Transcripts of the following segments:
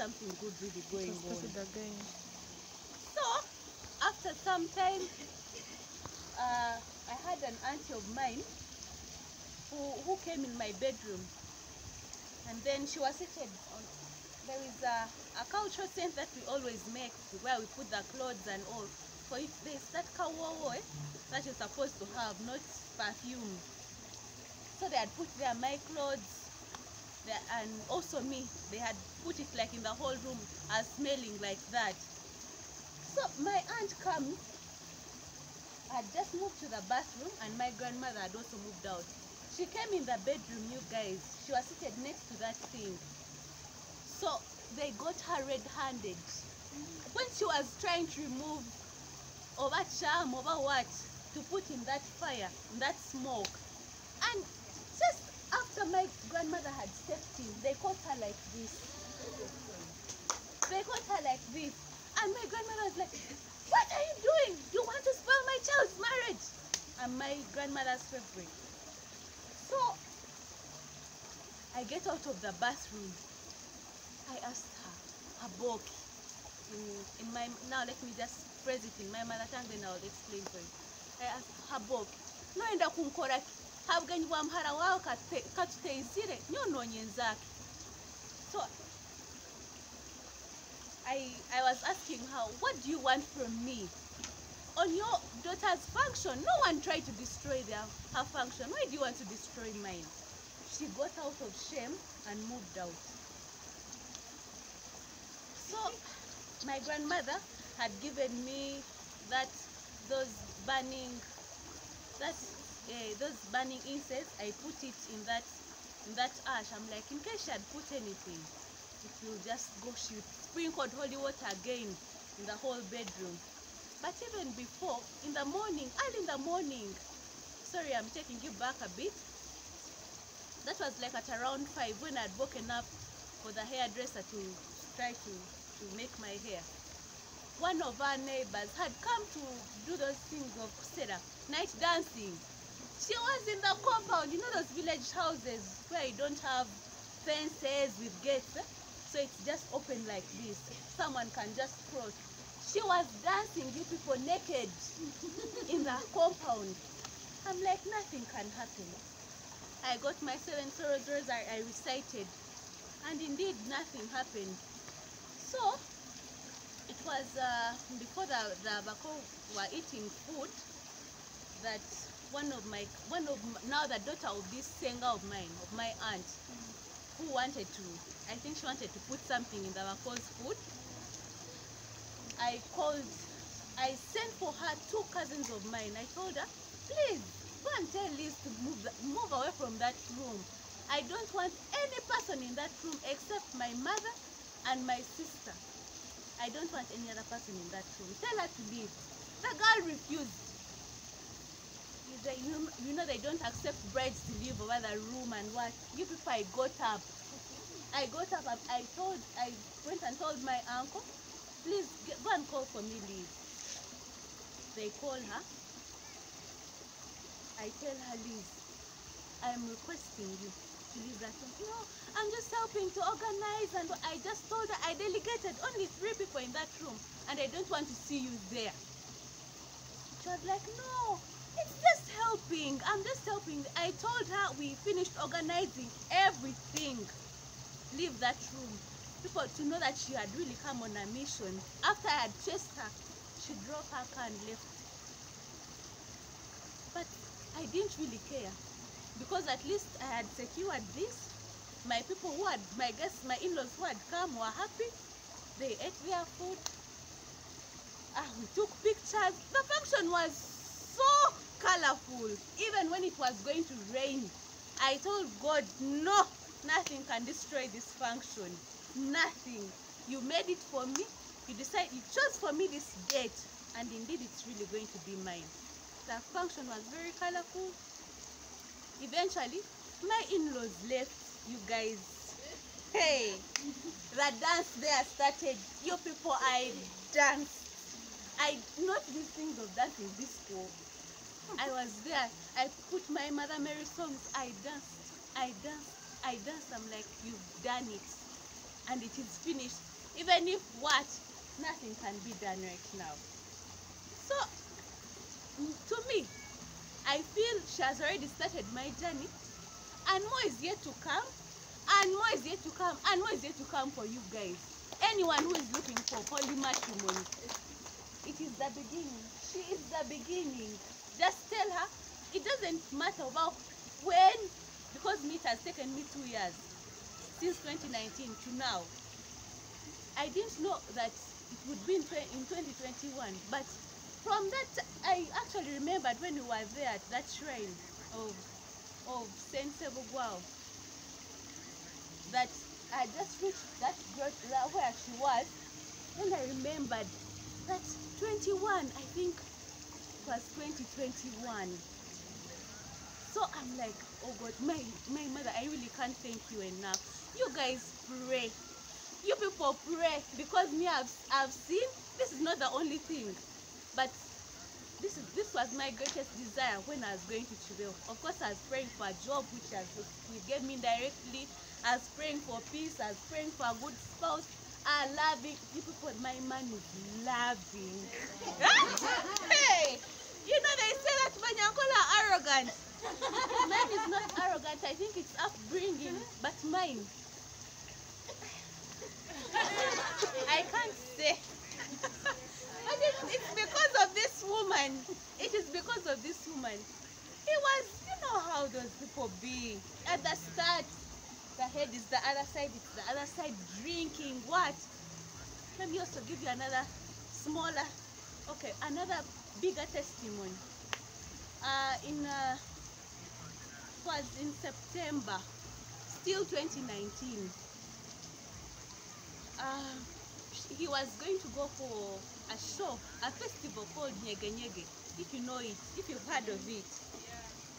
something good really going on. Again. So after some time, I had an auntie of mine who came in my bedroom, and then she was seated on. There is a cultural scent that we always make where we put the clothes and all. For it, there's that kawawa that you're supposed to have, not perfume. So they had put there my clothes, and also me. They had put it like in the whole room as smelling like that. So my aunt comes, had just moved to the bathroom, and my grandmother had also moved out. She came in the bedroom, you guys. She was seated next to that thing. So they got her red-handed. When she was trying to remove over charm, over what, to put in that fire, in that smoke. And just after my grandmother had stepped in, they caught her like this. They caught her like this. And my grandmother was like, what are you doing? You want to spoil my child's marriage? I'm my grandmother's favorite. So I get out of the bathroom. I asked her, Haboki, in my, now let me just phrase it in my mother tongue, then I'll explain for you. I asked Haboki, noenda kunkora habwenyi bwa mhara wao katuteizire nyononye nzake. So I was asking her, what do you want from me? On your daughter's function, no one tried to destroy her function. Why do you want to destroy mine? She got out of shame and moved out. So my grandmother had given me those burning incense. I put it in that ash. I'm like, in case she had put anything, it will just go. She sprinkled holy water again in the whole bedroom. But even before, in the morning, early in the morning, sorry, I'm taking you back a bit. That was like at around 5 when I'd woken up for the hairdresser to try to make my hair. One of our neighbors had come to do those things of Kusera, night dancing. She was in the compound, you know those village houses where you don't have fences with gates, so it's just open like this. Someone can just cross. She was dancing, you people, naked in the compound. I'm like, nothing can happen. I got my 7 sorrows, I recited, and indeed nothing happened. So it was before the Bako were eating food that now the daughter of this singer of mine, of my aunt, who wanted to, I think she wanted to put something in the Bako's food. I sent for her 2 cousins of mine. I told her, please go and tell Liz to move away from that room. I don't want any person in that room except my mother and my sister. I don't want any other person in that room. Tell her to leave. The girl refused. You know they don't accept brides to leave over the room and what. You people, I got up. I went and told my uncle, please go and call for me, Liz. They call her. I tell her, Liz, I am requesting you to leave that room. No, I'm just helping to organize, and I just told her I delegated only 3 people in that room, and I don't want to see you there. She was like, no, it's just helping. I'm just helping. I told her we finished organizing everything. Leave that room. People to know that she had really come on a mission. After I had chased her, she drove her car and left. But I didn't really care, because at least I had secured this. My people who had, my guests, my in-laws who had come were happy. They ate their food. We took pictures. The function was so colorful. Even when it was going to rain, I told God, no, nothing can destroy this function. Nothing. You made it for me. You chose for me this date, and indeed it's really going to be mine. The function was very colorful. Eventually, my in-laws left, you guys. Hey, the dance there started. You people, I danced. Not these things of dancing disco. I was there. I put my Mother Mary songs. I danced. I'm like, you've done it. And it is finished. Even if what, nothing can be done right now. So to me, I feel she has already started my journey, and more is yet to come, and more is yet to come, and more is yet to come for you guys. Anyone who is looking for holy matrimony, it is the beginning. She is the beginning. Just tell her it doesn't matter about when, because it has taken me 2 years since 2019 to now. I didn't know that it would be in 2021, but from that, I actually remembered when we were there at that shrine of Saint Sebugwao, that I just reached that where she was, and I remembered that 21, I think it was 2021. So I'm like, oh God, my mother, I really can't thank you enough. You guys pray. You people pray, because me, I've seen, this is not the only thing, but this was my greatest desire when I was going to Kibeho. Of course, I was praying for a job, which he gave me directly. I was praying for peace. I was praying for a good spouse. I love it. You people, my man is loving. Hey, you know they say that Banyankola are arrogant. Mine is not arrogant. I think it's upbringing, but mine, I can't say. But it's because of this woman. It is because of this woman. It was, you know how those people be. At the start, the head is the other side, it's the other side, drinking. What? Let me also give you another smaller, okay, another bigger testimony. It was in September, still 2019. He was going to go for a show, a festival called Nyege Nyege. If you know it, if you've heard of it,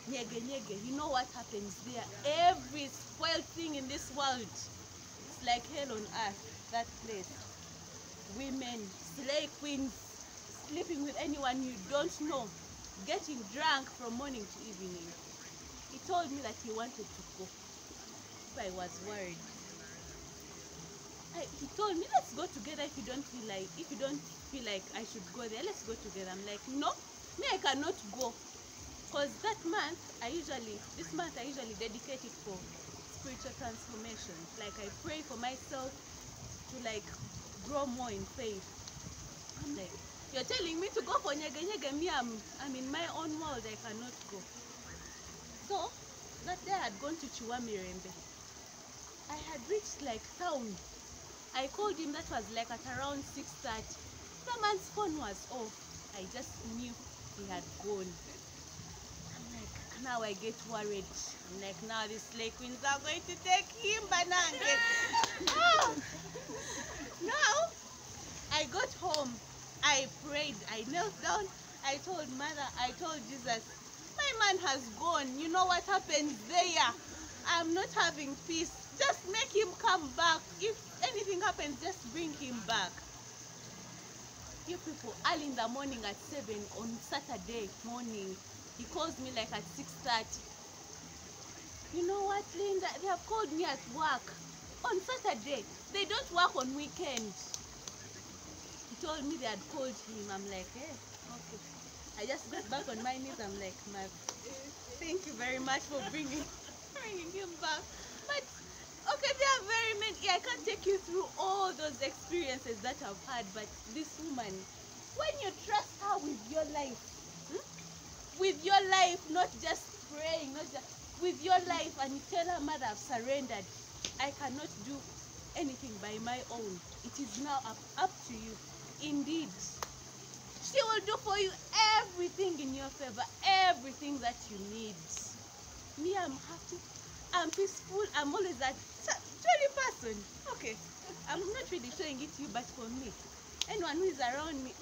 Nyege Nyege, you know what happens there. Every spoiled thing in this world, it's like hell on earth, that place. Women, slay queens, sleeping with anyone you don't know, getting drunk from morning to evening. He told me that he wanted to go, so I was worried. He told me, let's go together if you don't feel like I should go there, let's go together. I'm like, no, me, I cannot go, because this month I usually dedicate it for spiritual transformation. Like, I pray for myself to like grow more in faith. I'm like, you're telling me to go for Nyege Nyege, me, I'm in my own world, I cannot go. So that day I had gone to Chiwamirembe. I had reached like town. I called him, that was like at around 6:30. The man's phone was off. I just knew he had gone. I'm like, now I get worried. I'm like, now these slay queens are going to take him banana. Oh. Now, I got home. I prayed. I knelt down. I told Mother, I told Jesus, my man has gone. You know what happens there? I'm not having peace. Just make him come back. If anything happens, just bring him back. You people, early in the morning at 7 on Saturday morning, he calls me like at 6:30. You know what, Linda? They have called me at work on Saturday. They don't work on weekends. He told me they had called him. I'm like, hey, okay. I just got back on my knees. I'm like, thank you very much for bringing him back. But okay, there are very many. I can't take you through all those experiences that I've had, but this woman, when you trust her with your life, not just praying, not just with your life, and you tell her, Mother, I've surrendered. I cannot do anything by my own. It is now up to you. Indeed, she will do for you everything in your favor, everything that you need. Me, I'm happy. I'm peaceful. I'm always that jolly person. Okay, I'm not really showing it to you, but for me, anyone who is around me,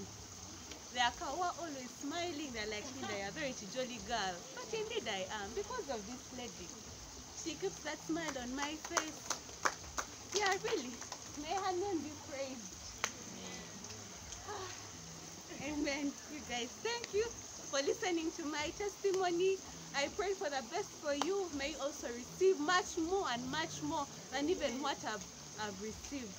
they are always smiling. They're like, Linda, you're a very jolly girl. But indeed I am, because of this lady. She keeps that smile on my face. Yeah, really. May her name be praised. Amen. You guys, thank you for listening to my testimony. I pray for the best for you. May you also receive much more and much more than even what I've received.